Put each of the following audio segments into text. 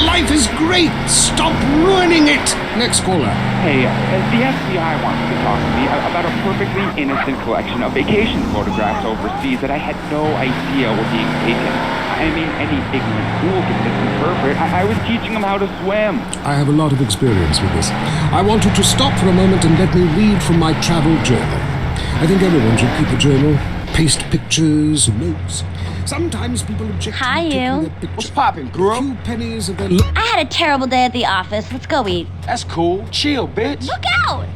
Life is great. Stop ruining it. Next caller. Hey, the FBI wanted to talk to me about a perfectly innocent collection of vacation photographs overseas that I had no idea were being taken. I mean, any ignorant fool can misinterpret. I was teaching them how to swim. I have a lot of experience with this. I want you to stop for a moment and let me read from my travel journal. I think everyone should keep a journal. Paste pictures, notes. Sometimes people object to taking their picture. What's poppin', girl? A few pennies of their I had a terrible day at the office. Let's go eat. That's cool. Chill, bitch. Look out!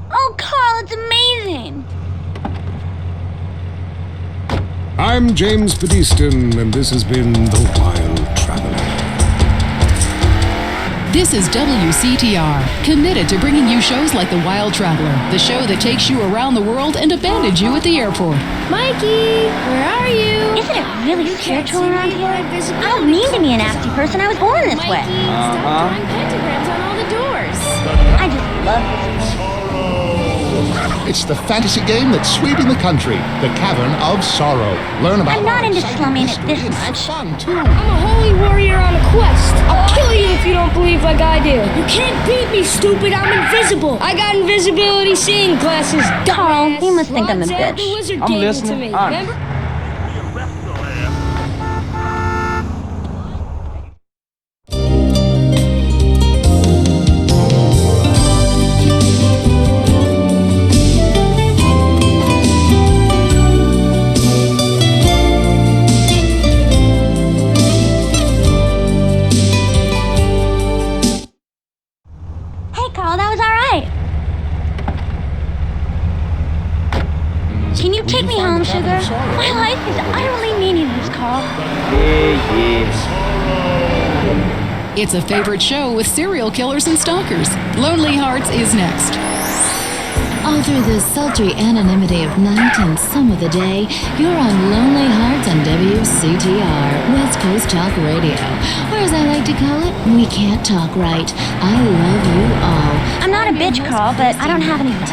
Oh, Carl, it's amazing. I'm James Pedeston, and this has been The Wild Traveler. This is WCTR, committed to bringing you shows like The Wild Traveler, the show that takes you around the world and abandons you at the airport. Mikey, where are you? Isn't it really spiritual around here? I don't mean to be a nasty person. I was born this way. Stop drawing pentagrams on all the doors. I just love this place. It's the fantasy game that's sweeping the country, The Cavern of Sorrow. Learn about. I'm not into slumming it this much. Fun too. I'm a holy warrior on a quest. I'll kill you if you don't believe like I do. You can't beat me, stupid. I'm invisible. I got invisibility seeing glasses. Carl, you must think I'm a Zed bitch. the wizard I'm gave it to listening. me. Honest. Remember? Hey, Carl, that was all right. Can you take me home, sugar? My life is utterly meaningless, Carl. It's a favorite show with serial killers and stalkers. Lonely Hearts is next. All through the sultry anonymity of night and some of the day, you're on Lonely Hearts on WCTR, West Coast Talk Radio. Or as I like to call it, We Can't Talk Right. I love you all. I'm not a bitch, Carl, but I don't have any friends.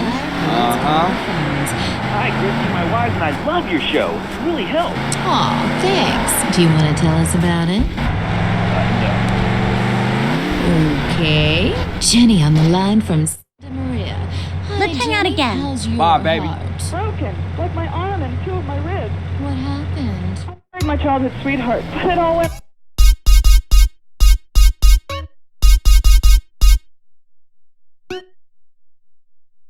Hi, Christy, my wife, and I love your show. It really helps. Aw, thanks. Do you want to tell us about it? Okay. Jenny on the line from Santa Maria. Hi, Let's hang out Jenny. again. How's your Bye, baby. heart? Broken, like my arm and two of my ribs. What happened? I married my childhood sweetheart, but it all went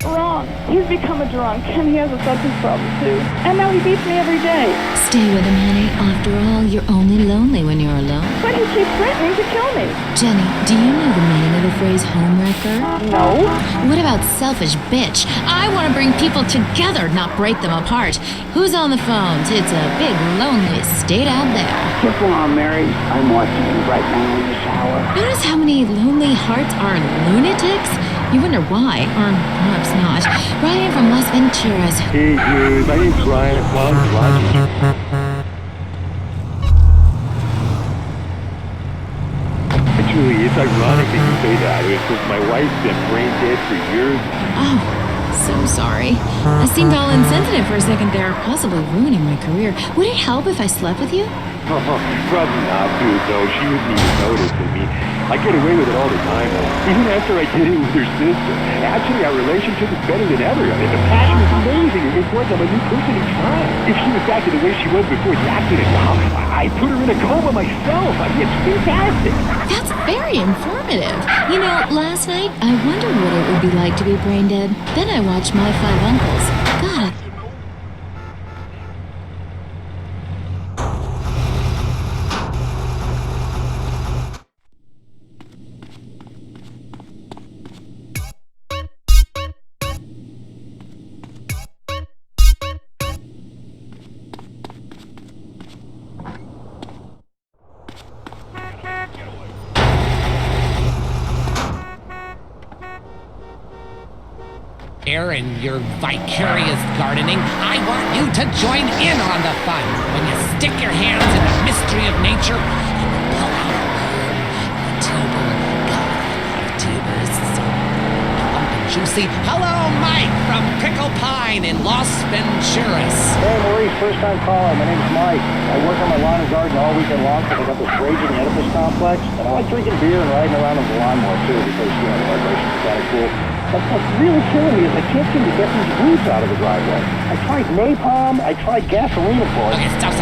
wrong. He's become a drunk, and he has a substance problem too. And now he beats me every day. Stay with him, honey. After all, you're only lonely when you're alone. But he keeps threatening to kill me. Jenny, do you know the meaning of the phrase homewrecker? No. What about selfish bitch? I want to bring people together, not break them apart. Who's on the phones? It's a big, lonely state out there. Just while I'm married, I'm watching you right now in the shower. Notice how many lonely hearts are lunatics? You wonder why, or perhaps not. Ryan from Las Venturas. Hey, dude, my name's Ryan. Well, I'm watching. Actually, it's ironic that you say that, because my wife's been brain dead for years. Oh, so sorry. I seemed all insensitive for a second there, possibly ruining my career. Would it help if I slept with you? Probably not, dude, though. She wouldn't even notice. I get away with it all the time, though. Even after I did it with her sister. Actually, our relationship is better than ever. I mean, the passion is amazing. It works. I'm a new person each time. If she was back to the way she was before the accident, wow, I put her in a coma myself. I mean, it's fantastic. That's very informative. You know, last night, I wondered what it would be like to be brain dead. Then I watched My Five Uncles. God, In your vicarious gardening, I want you to join in on the fun. When you stick your hands in the mystery of nature, you will pull out a herb, a tuber. God, I love tubers. So plump and juicy. Hello, Mike from Pickle Pine in Los Venturas. Hey, Maurice, first time caller. My name's Mike. I work on my lawn and garden all weekend long because I got this raging Oedipus complex. And I like drinking beer and riding around on the lawnmower, too, because, you know, the vibrations are kind of cool. But what's really killing me is I can't seem to get these roots out of the driveway. I tried napalm, I tried gasoline, of course. Okay, stop.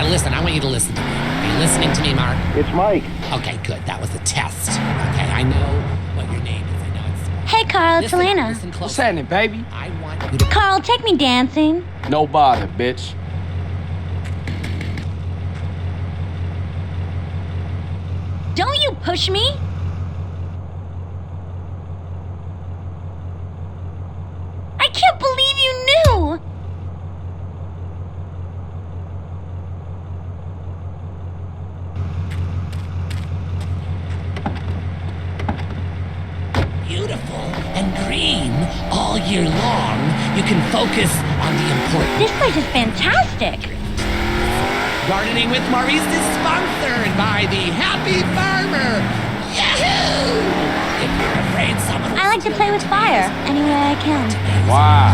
Listen, I want you to listen to me. Are you listening to me, Mark? It's Mike. Okay, good. That was a test. Okay, I know what your name is. I know it's... Hey, Carl, it's Helena. Listen close. What's happening, baby? I want you to... Carl, take me dancing. No bother, bitch. Don't you push me. I can't believe you knew. Beautiful and green all year long. You can focus on the important... This place is fantastic. Gardening with Maurice is sponsored by the Happy Farmer. Yahoo! If you're afraid someone... I like to play with fire any way I can. Wow.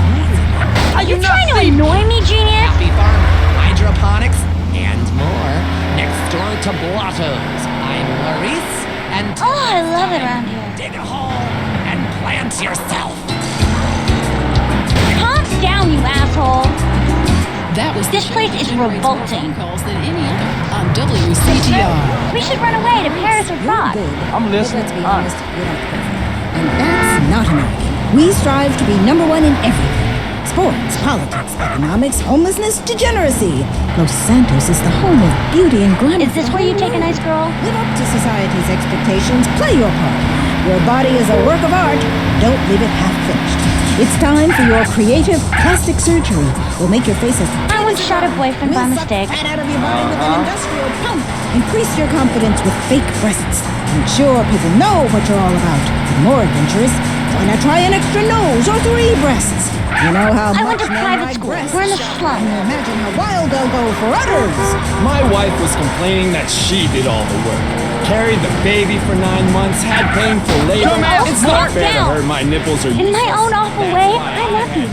Are you trying to annoy me, genius? Happy Farmer, hydroponics, and more. Next door to Blotto's. I'm Maurice, and... Oh, I love it around here. Dig a hole and plant yourself. Calm down, you asshole. That was This place is revolting. Calls than any other on WCTR. We should run away to Paris or Prague. I'm listening. Let's be honest, we're not perfect. And that's not American. We strive to be number one in everything. Sports, politics, economics, homelessness, degeneracy. Los Santos is the home of beauty and glamour. Is this where you take a nice girl? Live up to society's expectations. Play your part. Your body is a work of art. Don't leave it half finished. It's time for your creative plastic surgery. We'll make your face as I once shot a boyfriend by We'll suck mistake. fat out of your body with an industrial pump. Increase your confidence with fake breasts. Ensure people know what you're all about. And more adventurous, why not try an extra nose or 3 breasts? You know how I went much to men private like school. breasts. We're in the slums. Can you imagine how wild they'll go for udders? My wife was complaining that she did all the work. Carried the baby for 9 months, had painful labor. It's not fair to her. My nipples are In my useless. own awful way, I love you.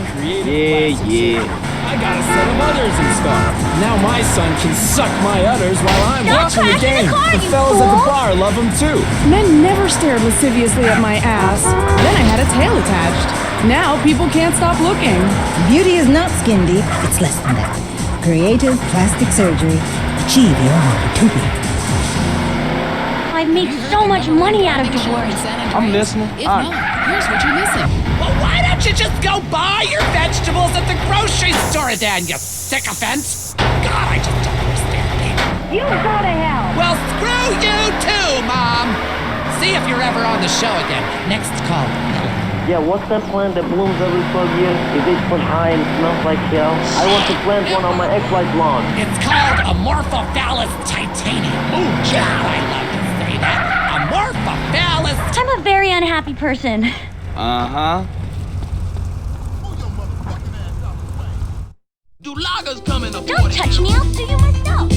Yeah. I got a set of udders installed. Now my son can suck my udders while I'm Don't watching the crash in game. the car, The you fellas at the fool. bar love them too. Men never stared lasciviously at my ass. Then I had a tail attached. Now people can't stop looking. Beauty is not skin deep, it's less than that. Creative plastic surgery. Achieve your opportunity. I've made so much money out of divorce. I'm listening. If not, here's what you're missing. Well, why don't you just go buy your vegetables at the grocery store then, you sycophant? God, I just don't understand people. You go to hell. Well, screw you too, Mom. See if you're ever on the show again. Next call. Yeah, what's that plant that blooms every 12 years? Is 8 foot high and smells like hell? I want to plant one on my ex-wife's lawn. It's called Amorphophallus titanium. Oh, God, I love to say that. Amorphophallus. I'm a very unhappy person. Uh-huh. Don't touch me, I'll sue you myself.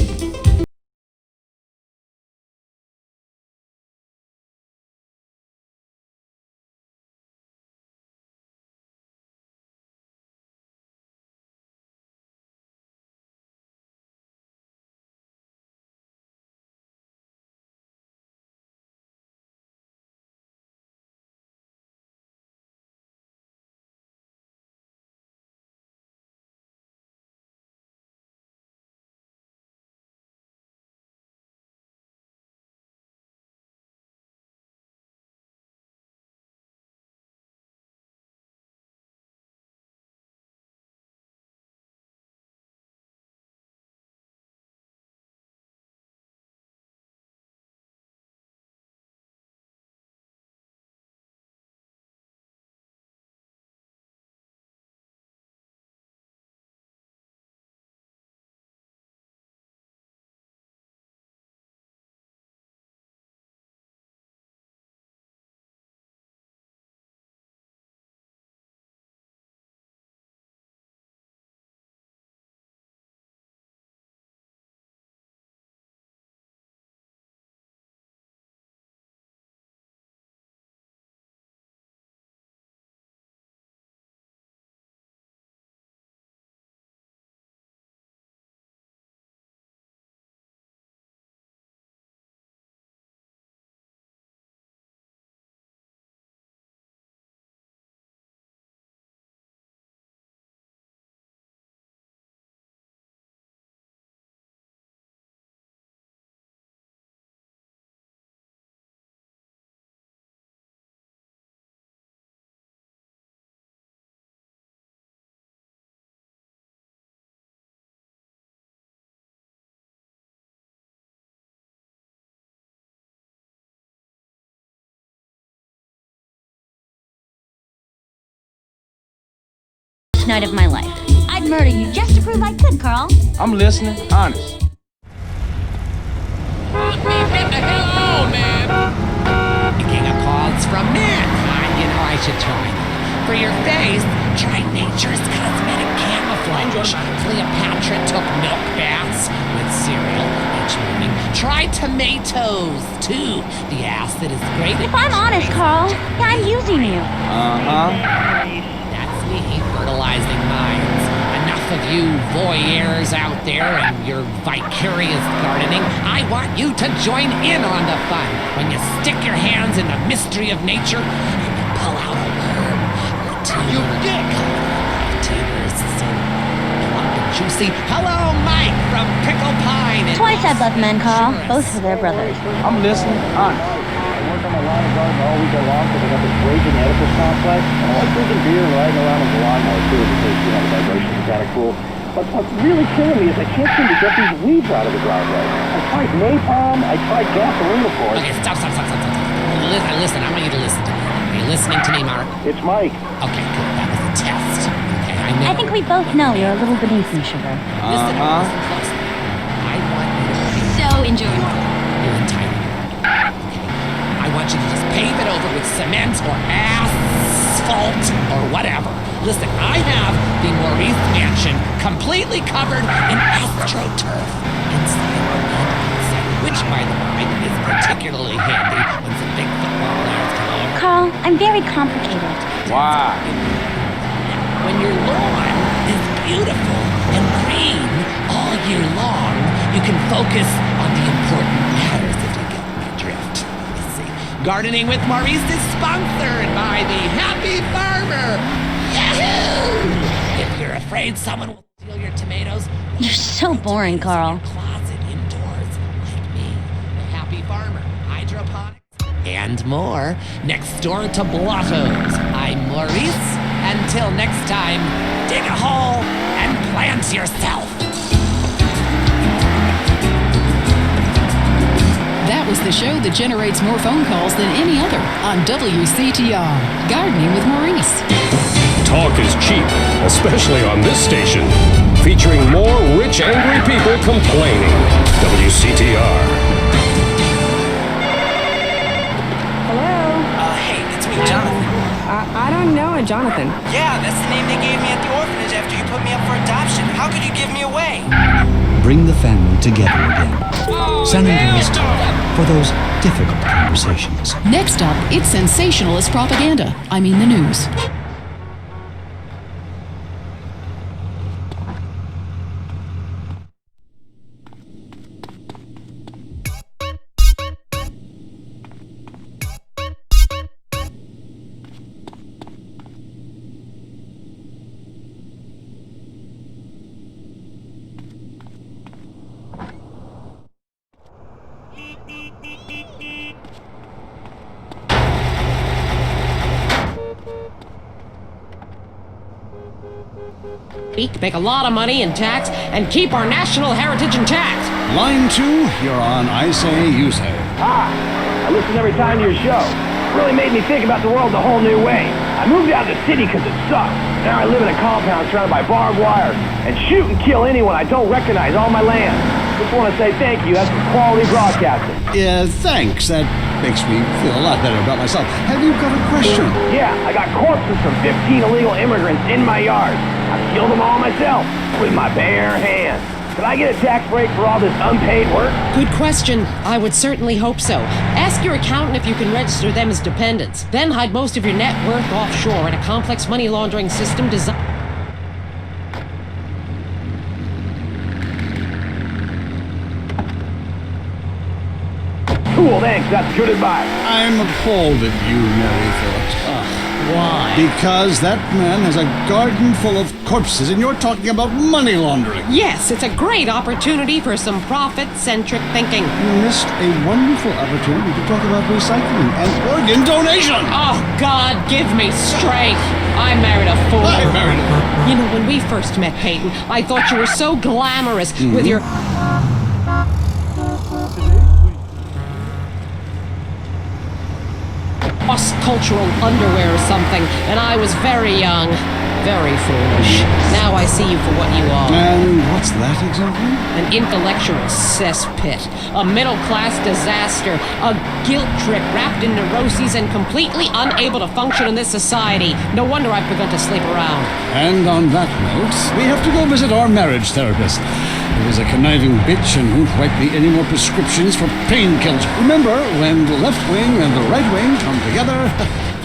best night of my life. I'd murder you just to prove I could, Carl. I'm listening, honest. Get the hell on, man! King of calls from mankind, you know I should try. For your face, try nature's cosmetic camouflage. Cleopatra took milk baths with cereal each morning. Try tomatoes, too. The acid is great. If I'm honest, Carl, I'm using you. That's me, fertilizing minds. Enough of you voyeurs out there and your vicarious gardening. I want you to join in on the fun. When you stick your hands in the mystery of nature and you pull out a worm or a tuber. You get tubers so plump and juicy. Hello, Mike from Pickle Pine. Twice I've left men, Carl. Both for their brothers. I'm listening, honest. I work on my lawn and garden all weekend long because I got this raging Oedipus complex. And I like drinking beer and riding around on the lawnmower too because, you know, the vibration is kind of cool. But what's really killing me is I can't seem to get these weeds out of the driveway. I tried napalm, I tried gasoline, of course. Okay, stop. Listen, I want you to listen to me. Are you listening to me, Mark? It's Mike. Okay, good. That was a test. Okay, I know. I think we both know you're a little beneath me, Sugar. Listen closely. I want you to be So enjoyable. your entire yard. Okay? I want you to just pave it over with cement or asphalt or whatever. Listen, I have the Maurice mansion completely covered in astroturf inside and outside, which, by the way, is particularly handy when some big football players come over. Carl, I'm very complicated. Wow. When your lawn is beautiful and green all year long, you can focus on the important matters if you get my drift. You see, Gardening with Maurice is sponsored by the Happy Farmer. Yahoo! If you're afraid someone will steal your tomatoes, You're so boring, Carl. closet indoors like me, the Happy Farmer, hydroponics, and more. Next door to Blotto's. I'm Maurice. Until next time, dig a hole and plant yourself. That was the show that generates more phone calls than any other on WCTR. Gardening with Maurice. Talk is cheap, especially on this station. Featuring more rich, angry people complaining. WCTR. Hello? Hey, it's me, Jonathan. I don't know a Jonathan. Yeah, that's the name they gave me at the orphanage after you put me up for adoption. How could you give me away? Bring the family together again. San Andreas Talk for those difficult conversations. Next up, it's sensationalist propaganda. I mean the news. Make a lot of money in tax and keep our national heritage intact. Line 2, you're on I Say, You Say. I listen every time to your show. It really made me think about the world in a whole new way. I moved out of the city because it sucked. Now I live in a compound surrounded by barbed wire and shoot and kill anyone I don't recognize all my land. Just want to say thank you. That's some quality broadcasting. Yeah, thanks. That makes me feel a lot better about myself. Have you got a question? Yeah, I got corpses from 15 illegal immigrants in my yard. I killed them all myself with my bare hands. Could I get a tax break for all this unpaid work? Good question. I would certainly hope so. Ask your accountant if you can register them as dependents. Then hide most of your net worth offshore in a complex money laundering system designed. Cool, thanks. That's good advice. I'm appalled at you, Mary Phillips. Why? Because that man has a garden full of corpses and you're talking about money laundering. Yes, it's a great opportunity for some profit-centric thinking. You missed a wonderful opportunity to talk about recycling and organ donation. Oh, God, give me strength. I married a fool. I married a fool. You know, when we first met, Peyton, I thought you were so glamorous with your... cross-cultural underwear or something, and I was very young. Very foolish. Now I see you for what you are. And what's that exactly? An intellectual cesspit. A middle-class disaster. A guilt trip wrapped in neuroses and completely unable to function in this society. No wonder I've begun to sleep around. And on that note, we have to go visit our marriage therapist. He was a conniving bitch and won't write me any more prescriptions for painkillers. Remember, when the left wing and the right wing come together,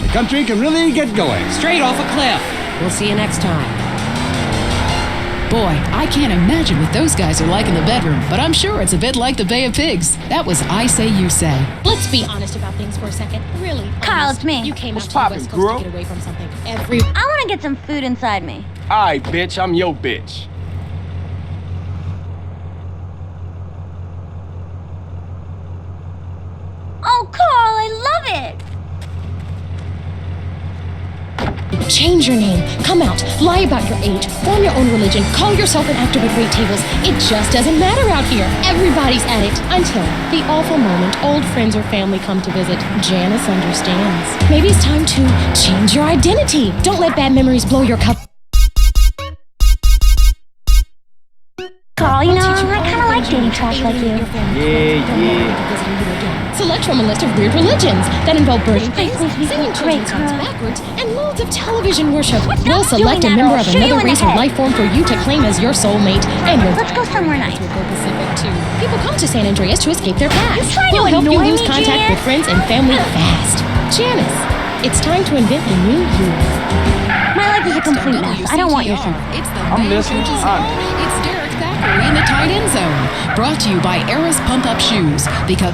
the country can really get going. Straight off a cliff. We'll see you next time. Boy, I can't imagine what those guys are like in the bedroom, but I'm sure it's a bit like the Bay of Pigs. That was I Say, You Say. Let's be honest about things for a second. Really. Carl, it's me. You came What's out to the poppin', West Coast girl? to get away from something. I want to get some food inside me. Alright, bitch, I'm your bitch. Oh, Carl, I love it. Change your name, come out, lie about your age, form your own religion, call yourself an actor with wait tables. It just doesn't matter out here. Everybody's at it. Until the awful moment old friends or family come to visit. Janice understands. Maybe it's time to change your identity. Don't let bad memories blow your cup. Carl, you know, I kind of like dating trash like you. Select from a list of weird religions that involve birthdays, Please, singing great, children's songs Carl. backwards, and modes of television worship. What's We'll up select a doing that, member or of I'll shoot you another in the race or head. life form for you to claim as your soulmate. And we'll Let's go somewhere nice. We'll go Pacific too. People come to San Andreas to escape their past. You're trying to We'll help you annoy lose me, contact Janice? with friends and family fast. Janice, it's time to invent the new you. My life is a complete mess. I don't want your sympathy. It's the I'm main listening. coach's home. It's Derek Thackeray in the tight end zone. Brought to you by Eris Pump Up Shoes. Because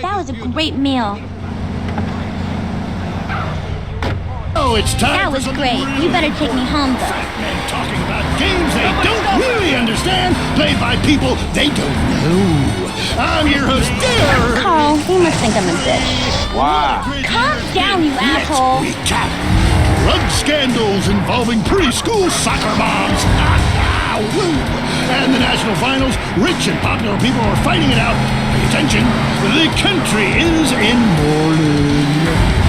That was a great meal. Oh, it's time That for was something great. You better take me home, though. And talking about games they don't really understand, played by people they don't know. I'm your host, Derek. Carl, you must think I'm a bitch. Wow. Calm down, you asshole. Recap. Drug scandals involving preschool soccer moms. Woo. And the national finals, rich and popular people are fighting it out. Pay attention, the country is in mourning.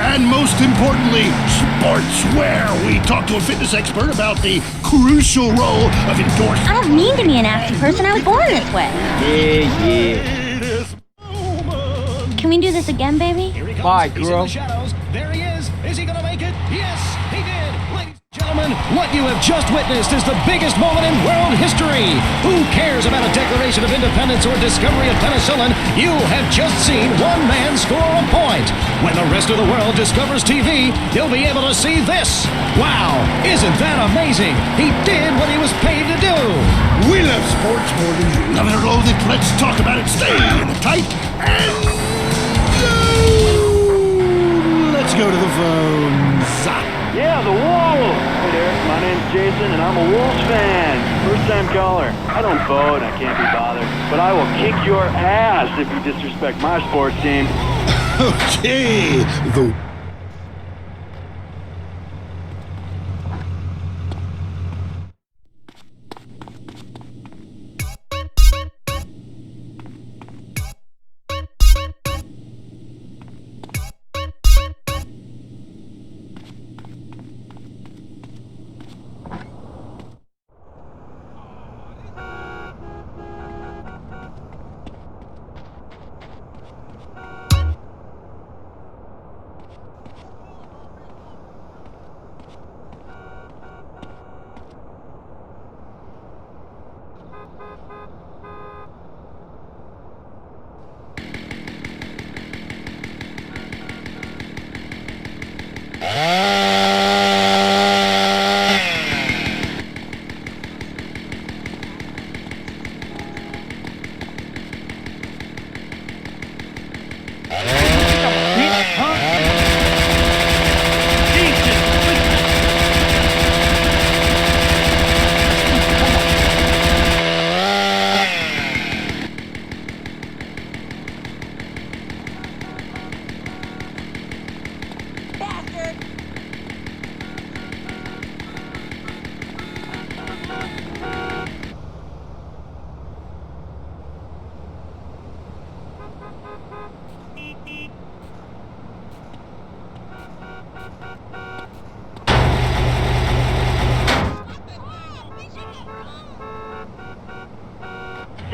And most importantly, sportswear. We talked to a fitness expert about the crucial role of endorsements. I don't mean to be a nasty person. I was born this way. Yeah. Can we do this again, baby? Bye, girl. There he is. Is he gonna make it? Yes, he did. Ladies and gentlemen, what you have just witnessed is the biggest moment in world history. Who cares about a Declaration of Independence or discovery of penicillin? You have just seen one man score a point. When the rest of the world discovers TV, you'll be able to see this. Wow, isn't that amazing? He did what he was paid to do. We love sports more than you. Love it or loathe it, let's talk about it. Stay in the tight and let's go to the phones. Yeah, the Wolves! Hey there, my name's Jason, and I'm a Wolves fan. First-time caller. I don't vote, I can't be bothered. But I will kick your ass if you disrespect my sports team. Okay, the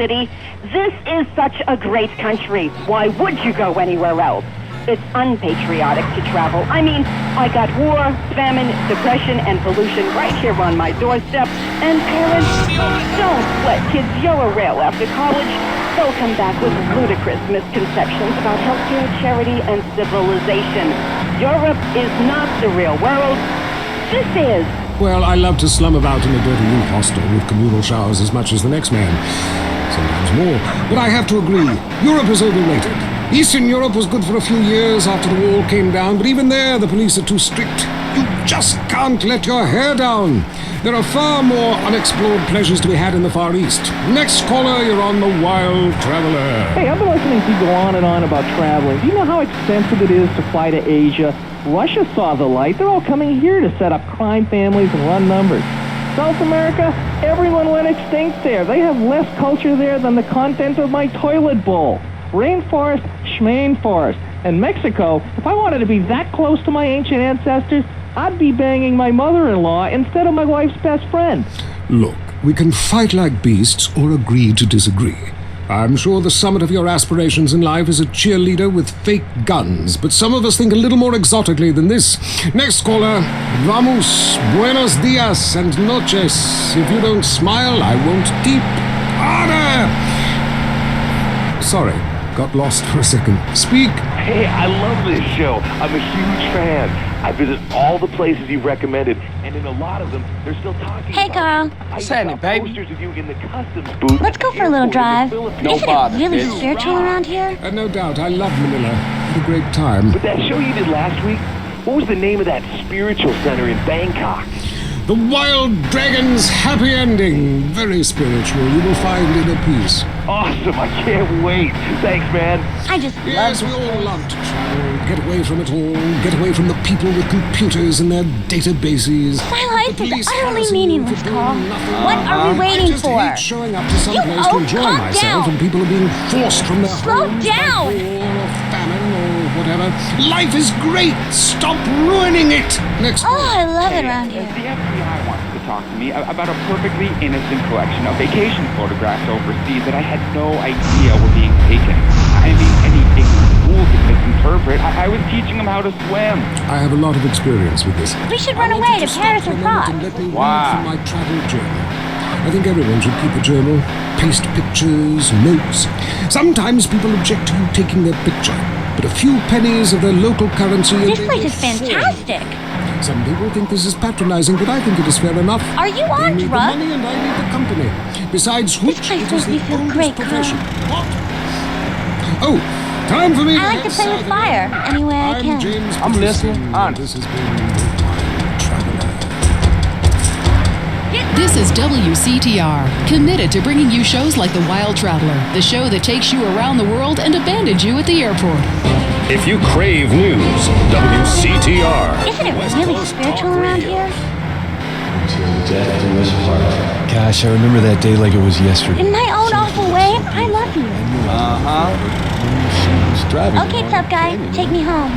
city. This is such a great country. Why would you go anywhere else? It's unpatriotic to travel. I mean, I got war, famine, depression, and pollution right here on my doorstep. And parents, don't let kids yell a rail after college. They'll come back with ludicrous misconceptions about healthcare, charity, and civilization. Europe is not the real world. This is. Well, I love to slum about in a dirty youth hostel with communal showers as much as the next man. Sometimes more. But I have to agree, Europe is overrated. Eastern Europe was good for a few years after the wall came down, but even there the police are too strict. You just can't let your hair down. There are far more unexplored pleasures to be had in the Far East. Next caller, you're on the Wild Traveler. Hey, I've been listening to you go on and on about traveling. Do you know how expensive it is to fly to Asia? Russia saw the light. They're all coming here to set up crime families and run numbers. South America, everyone went extinct there. They have less culture there than the content of my toilet bowl. Rainforest, schmainforest. And Mexico, if I wanted to be that close to my ancient ancestors, I'd be banging my mother-in-law instead of my wife's best friend. Look, we can fight like beasts or agree to disagree. I'm sure the summit of your aspirations in life is a cheerleader with fake guns, but some of us think a little more exotically than this. Next caller, vamos, buenos dias and noches. If you don't smile, I won't tip. Harder! Sorry, got lost for a second. Speak. Hey, I love this show. I'm a huge fan. I visit all the places you recommended, and in a lot of them, they're still talking Hey, Carl. What's happening, baby? Posters of you in the customs booth. Let's go for a little drive. Isn't it really spiritual around here? No doubt, I love Manila. Had a great time. But that show you did last week, what was the name of that spiritual center in Bangkok? The Wild Dragon's Happy Ending. Very spiritual. You will find inner peace. Awesome. I can't wait. Thanks, man. I just Yes, we all love to travel. Get away from it all. Get away from the people with computers and their databases. My life is utterly meaningless, Carl. What are we waiting for? I just hate showing up to some place to enjoy calm myself down. and people are being forced from their Slow homes down. by war or famine or whatever. Life is great. Stop ruining it. Next Oh, I love it around here. The FBI wants to talk to me about a perfectly innocent collection of vacation photographs overseas that I had no idea were being taken. I mean, any ignorant fool could misinterpret. I was teaching them how to swim. I have a lot of experience with this. We should run away to Paris or Prague. Let me read from my travel journal. I think everyone should keep a journal. Paste pictures, notes. Sometimes people object to you taking their picture, but a few pennies of their local currency... This place is fantastic. Some people think this is patronizing, but I think it is fair enough. Are you They on need the drugs? money and I need the company. Besides which, place it makes is me the feel oldest great, profession. Carl. What? Oh, time for me I like to play with fire any way I can. I'm listening. On. This has been the Time Traveler. This is WCTR, committed to bringing you shows like The Wild Traveler, the show that takes you around the world and abandons you at the airport. If you crave news, WCTR. Isn't it really spiritual around here? Gosh, I remember that day like it was yesterday. In my own awful way, I love you. She was driving. Okay, tough guy, take me home.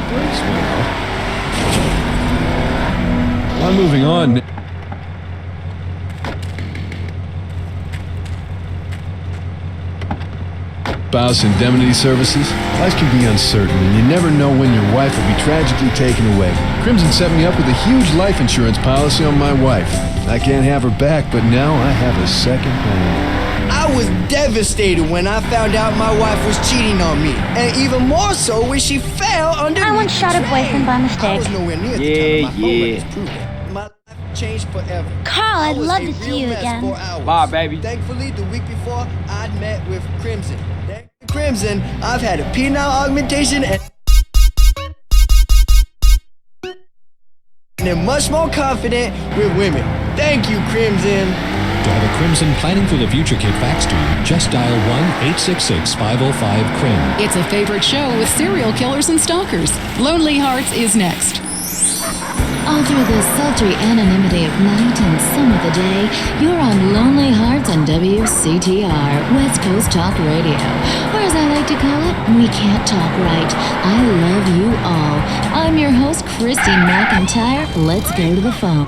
I'm moving on. Spouse indemnity services. Life can be uncertain, and you never know when your wife will be tragically taken away. Crimson set me up with a huge life insurance policy on my wife. I can't have her back, but now I have a second home. I was devastated when I found out my wife was cheating on me, and even more so when she fell under. I once shot a boyfriend by mistake. I was nowhere near the time of my phone records proved it. My life changed forever. Carl, I'd love I to was a see real you mess again. for hours. Bye, baby. Thankfully, the week before, I'd met with Crimson. Thanks to Crimson, I've had a penile augmentation and am much more confident with women. Thank you, Crimson. To have a Crimson Planning for the Future kit faxed to you, just dial 1-866-505-CRIM. It's a favorite show with serial killers and stalkers. Lonely Hearts is next. All through the sultry anonymity of night and some of the day, you're on Lonely Hearts on WCTR, West Coast Talk Radio. Or as I like to call it, We Can't Talk Right. I love you all. I'm your host, Christine McIntyre. Let's go to the phone.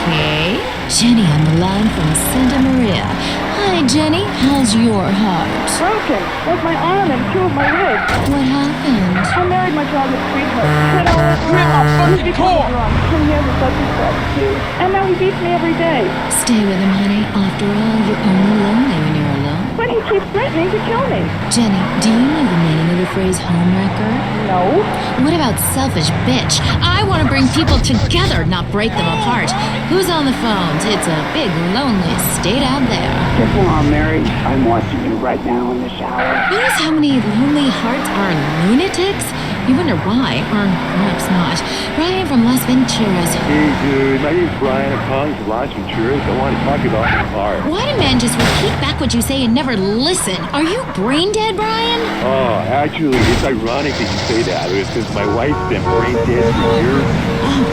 Okay. Jenny on the line from Santa Maria. Hi, Jenny. How's your heart? Broken, like my arm and two of my ribs. What happened? I married my childhood sweetheart. You're in my fucking car. He has a substance problem too, and now he beats me every day. Stay with him, honey. After all, you're only lonely when you're alone. But he keeps threatening to kill me. Jenny, do you know the meaning of the phrase homewrecker? No. What about selfish bitch? I want to bring people together, not break them apart. Who's on the phones? It's a big, lonely state out there. Just while I'm married, I'm watching you right now in the shower. Notice how many lonely hearts are lunatics? You wonder why, or perhaps not. Brian from Las Venturas. Hey, dude, my name's Brian. I'm calling from Las Venturas. I want to talk about my car. Why do men just repeat back what you say and never listen? Are you brain dead, Brian? Oh, actually, it's ironic that you say that. It's because my wife's been brain dead for years. Oh,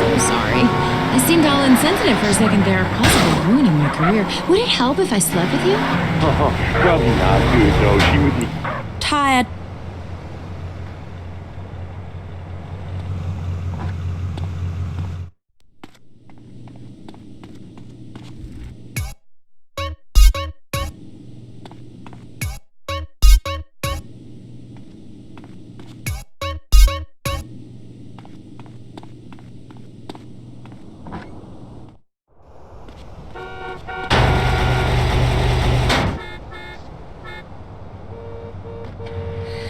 so sorry. I seemed all insensitive for a second there, possibly ruining my career. Would it help if I slept with you? Oh, probably not, dude. No, she would be Tired.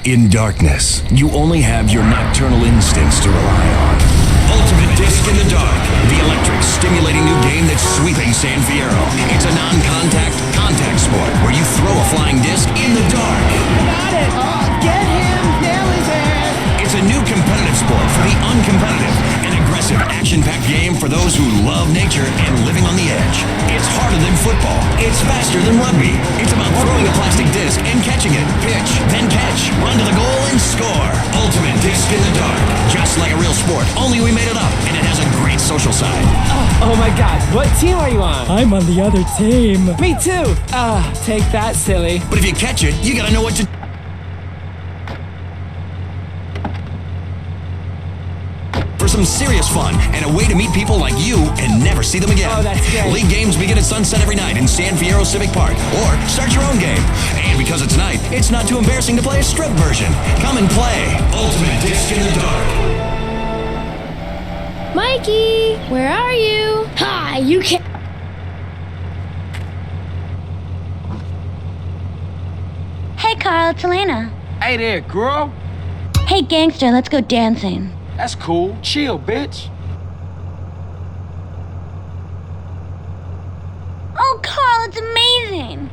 In darkness, you only have your nocturnal instincts to rely on. Ultimate Disc in the Dark, the electric, stimulating new game that's sweeping San Fierro. It's a non-contact, contact sport where you throw a flying disc in the dark. Got it! Get him! Nail his ass! It's a new competitive sport for the uncompetitive. An aggressive, action-packed game for those who love nature and living on the edge. It's harder than football. It's faster than rugby. It's about throwing a plastic disc and catching it. Pitch, then catch, run to the goal and score. Ultimate Disc in the Dark. Just like a real sport, only we made it up, and it has a great social side. Oh my god, what team are you on? I'm on the other team. Me too! Take that, silly. But if you catch it, you gotta know what to... For some serious fun and a way to meet people like you and never see them again. Oh, that's great. League games begin at sunset every night in San Fierro Civic Park. Or start your own game. And because it's night, it's not too embarrassing to play a strip version. Come and play Ultimate Disc in the Dark. Mikey, where are you? Hi, you can't. Hey, Carl, it's Helena. Hey there, girl. Hey, gangster, let's go dancing. That's cool. Chill, bitch. Oh, Carl, it's amazing.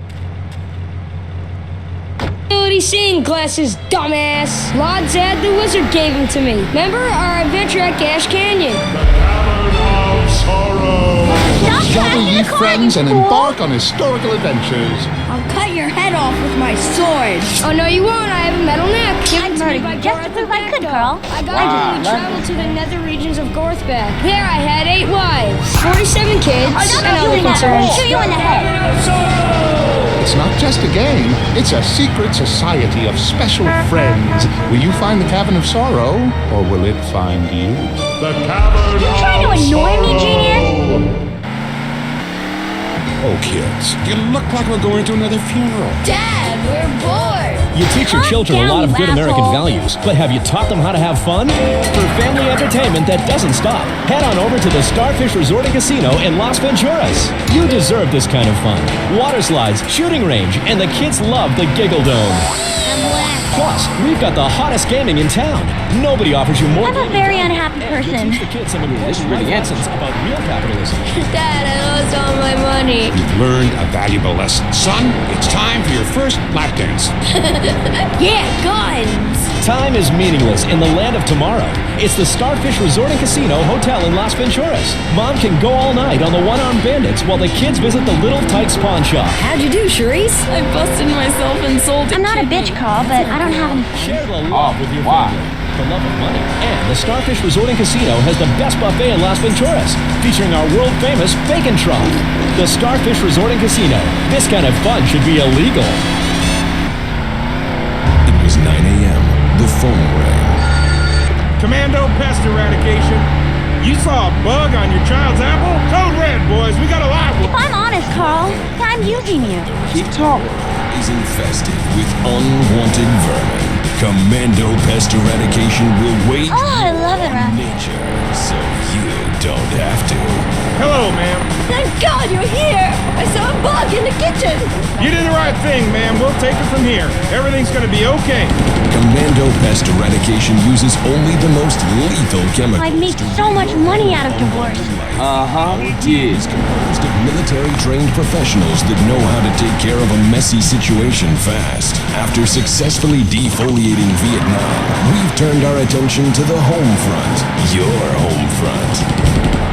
Ability singing classes, dumbass. Lord Zad the Wizard gave them to me. Remember our adventure at Gash Canyon? Gather ye friends and embark on historical adventures. I'll cut your head off with my sword. Oh, no, you won't. I have a metal neck. Give it to me by just to prove I could, Carl. I got to travel to the nether regions of Gorthbeck. There I had 8 wives, 47 kids, and other concerns. Shoot you in the head. It's not just a game, it's a secret society of special friends. Will you find the Cavern of Sorrow, or will it find you? The Cavern You trying to annoy me, genius? Oh, kids, you look like we're going to another funeral. Dad, we're bored. You teach your children a lot of good American values, but have you taught them how to have fun? For family entertainment that doesn't stop, head on over to the Starfish Resort and Casino in Las Venturas. You deserve this kind of fun. Water slides, shooting range, and the kids love the Giggle Dome. Plus, we've got the hottest gaming in town. Nobody offers you more. I'm a very unhappy person. Teach the kids some of your really lessons about real capitalism. Dad, I lost all my money. You've learned a valuable lesson. Son, it's time for your first lap dance. Yeah, guns. Time is meaningless in the land of tomorrow. It's the Starfish Resort and Casino Hotel in Las Venturas. Mom can go all night on the one-armed bandits while the kids visit the Little Tykes pawn shop. How'd you do, Charisse? I busted myself and sold it. I'm not a bitch, Carl, but I don't have any. Share the love with your family. The love of money. And the Starfish Resort and Casino has the best buffet in Las Venturas, featuring our world-famous bacon trough. The Starfish Resort and Casino. This kind of fun should be illegal. It was 9 a.m. The phone rang. Commando pest eradication. You saw a bug on your child's apple? Code red, boys. We got a live one. If I'm honest, Carl, I'm using you. Keep talking. Is infested with unwanted vermin. Commando Pest Eradication will wait Oh, I love it, Rob. nature, so you don't have to. Hello, ma'am. Thank God you're here! I saw a bug in the kitchen! You did the right thing, ma'am. We'll take it from here. Everything's gonna be okay. Commando Pest Eradication uses only the most lethal chemicals. I've made so much money out of divorce. Is composed of military-trained professionals that know how to take care of a messy situation fast. After successfully defoliating Vietnam, we've turned our attention to the home front. Your home front.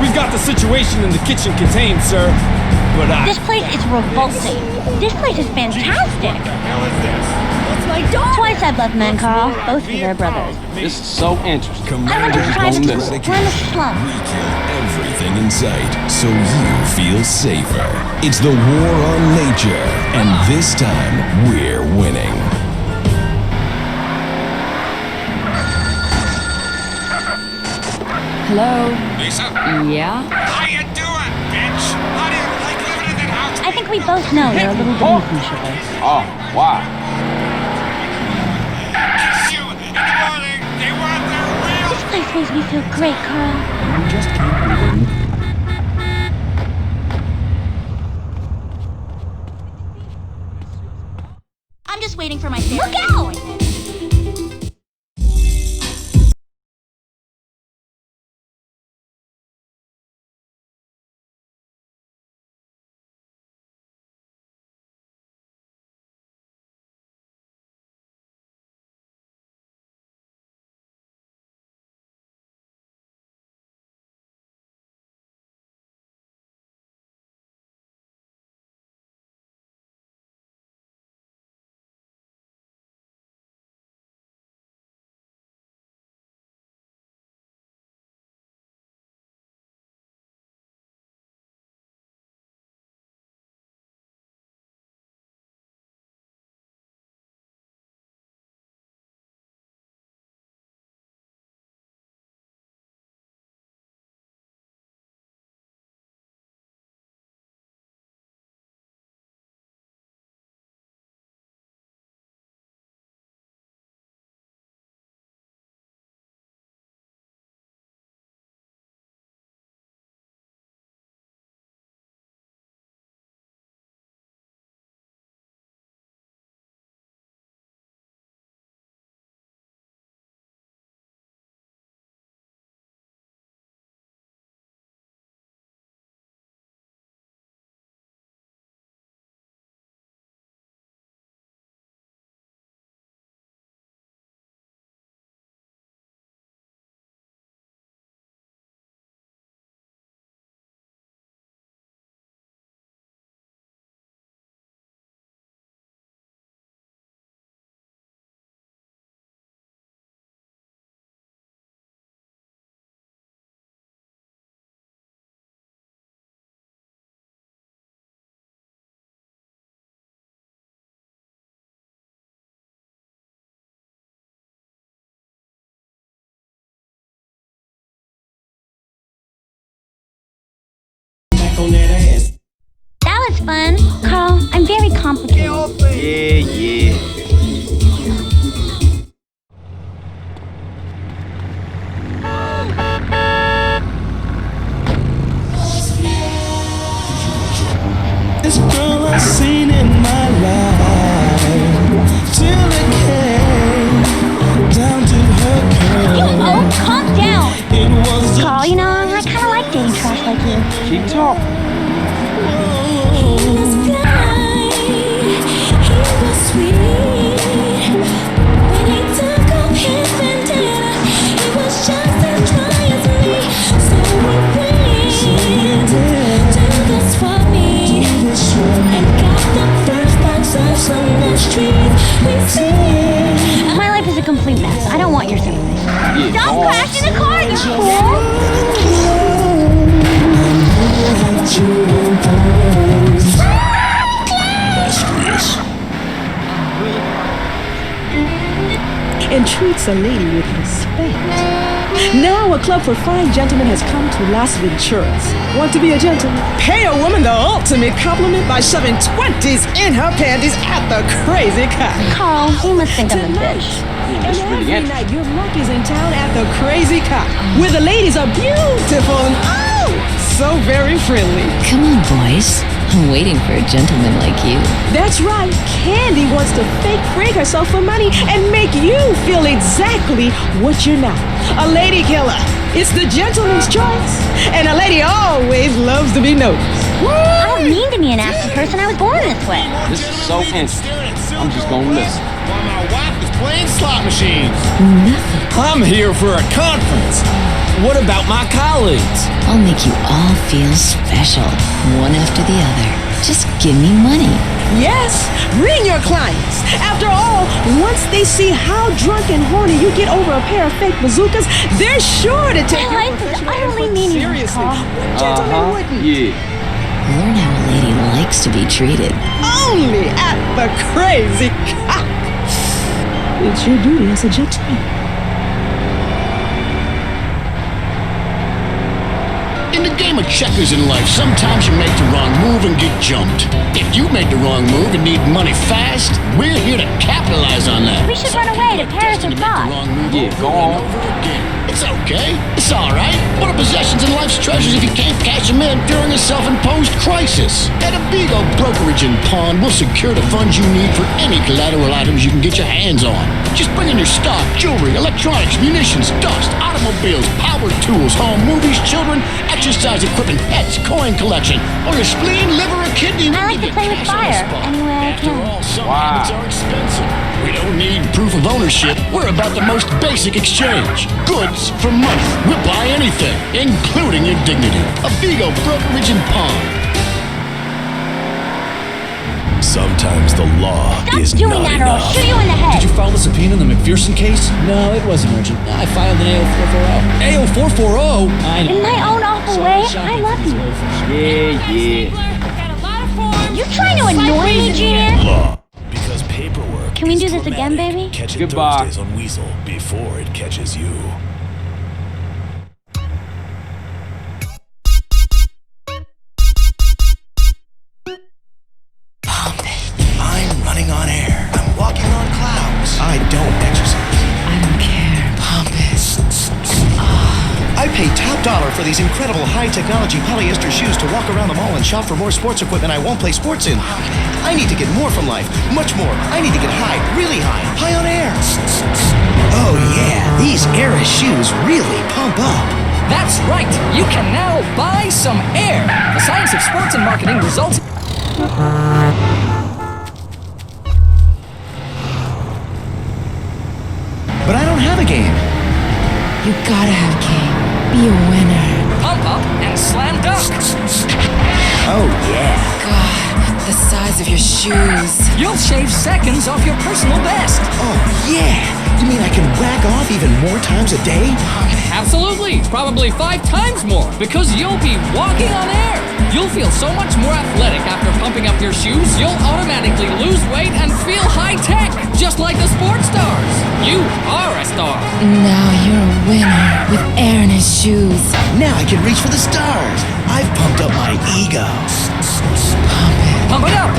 We've got the situation in the kitchen contained, sir. But This place is revolting. This place is fantastic. Hell is this? It's my dog! Twice I've loved men, Carl. Both of their brothers. this is so interesting. I went to private Pest school. We're in the slum. We kill everything in sight, so you feel safer. It's the war on nature, and this time we're winning. Hello? Lisa? Yeah? How you doing, bitch? How do you like living in that house? I think we both know you're a little beneath me, Sugar. Oh, wow. Kiss you in the morning. They want their real. This place makes me feel great, Carl. You just keep breathing. I'm just waiting for my favorite. Look out! That was fun. Carl, I'm very complicated. Yeah. This girl I've seen in my life till it came down to her curve. Oh, calm down. It was Carl, you know, I kind of like dating trash like you. Keep talking. he was blind, he was sweet. When he took off his bandana, he was just as dry as me. So we went to the swap meet and got the first box of some nuts trees. We see. My life is a complete mess. I don't want your sympathy. Stop crashing the car, you Illustrious. And treats a lady with respect. Now a club for fine gentlemen has come to Las Venturas. Want to be a gentleman? Pay a woman the ultimate compliment by shoving 20s in her panties at the crazy cock. Carl, you must think I'm a bitch. And every night your luck is in town at the crazy cock, where the ladies are beautiful and so very friendly. Come on, boys. I'm waiting for a gentleman like you. That's right. Candy wants to fake freak herself for money and make you feel exactly what you're not. A lady killer. It's the gentleman's choice. And a lady always loves to be noticed. I don't mean to be an nasty person. I was born this way. This is so instant. I'm just gonna listen. While my wife is playing slot machines. Nothing. I'm here for a conference. What about my colleagues? I'll make you all feel special, one after the other. Just give me money. Yes, bring your clients. After all, once they see how drunk and horny you get over a pair of fake bazookas, they're sure to take My life is utterly meaningless, Carl. Gentlemen wouldn't. Yeah. Learn how a lady likes to be treated. Only at the crazy cock. It's your duty as a gentleman. In the game of checkers in life, sometimes you make the wrong move and get jumped. If you make the wrong move and need money fast, we're here to capitalize on that. We should run away to Paris or Prague. Yeah, go on. It's okay. It's all right. What are possessions and life's treasures if you can't cash them in during a self-imposed crisis? At Abigo Brokerage and Pawn, we'll secure the funds you need for any collateral items you can get your hands on. Just bring in your stock, jewelry, electronics, munitions, dust, automobiles, power tools, home movies, children, exercise equipment, pets, coin collection, or your spleen, liver, or kidney. I like to play with fire any way I can. Some habits are expensive. We don't need proof of ownership. We're about the most basic exchange. Goods for money. We'll buy anything, including your dignity. Abigo Brokerage and Pawn. Sometimes the law is Stop doing not that or I'll enough. shoot you in the head. Did you file the subpoena in the McPherson case? No, it wasn't urgent. I filed an AO 440. AO 440? I know. In my own awful way, I love you. Yeah. You trying to annoy me, Junior? Law. Because paperwork. Can we do this again, baby? Catch it Goodbye. Thursdays on Weasel before it catches you. I'm running on air. I'm walking on clouds. I don't exercise. I don't care. Pompous. I pay top dollar for these incredible high-technology polyester shoes to walk around the mall and shop for more sports equipment I won't play sports in. I need to get more from life. Much more. I need to get high. Really high. High on air. Oh, yeah. These Air shoes really pump up. That's right. You can now buy some air. The science of sports and marketing results. But I don't have a game. You gotta have game. Be a winner. Pump up and slam dunk. Oh, yeah. God, the size of your shoes. You'll shave seconds off your personal best. Oh, yeah. You mean I can whack off even more times a day? Absolutely. Probably 5 times more because you'll be walking on air. You'll feel so much more athletic after pumping up your shoes, you'll automatically lose weight and feel high-tech, just like the sports stars. You are a star. Now you're a winner with air in his shoes. Now I can reach for the stars. I've pumped up my ego. Pump it. Pump it up.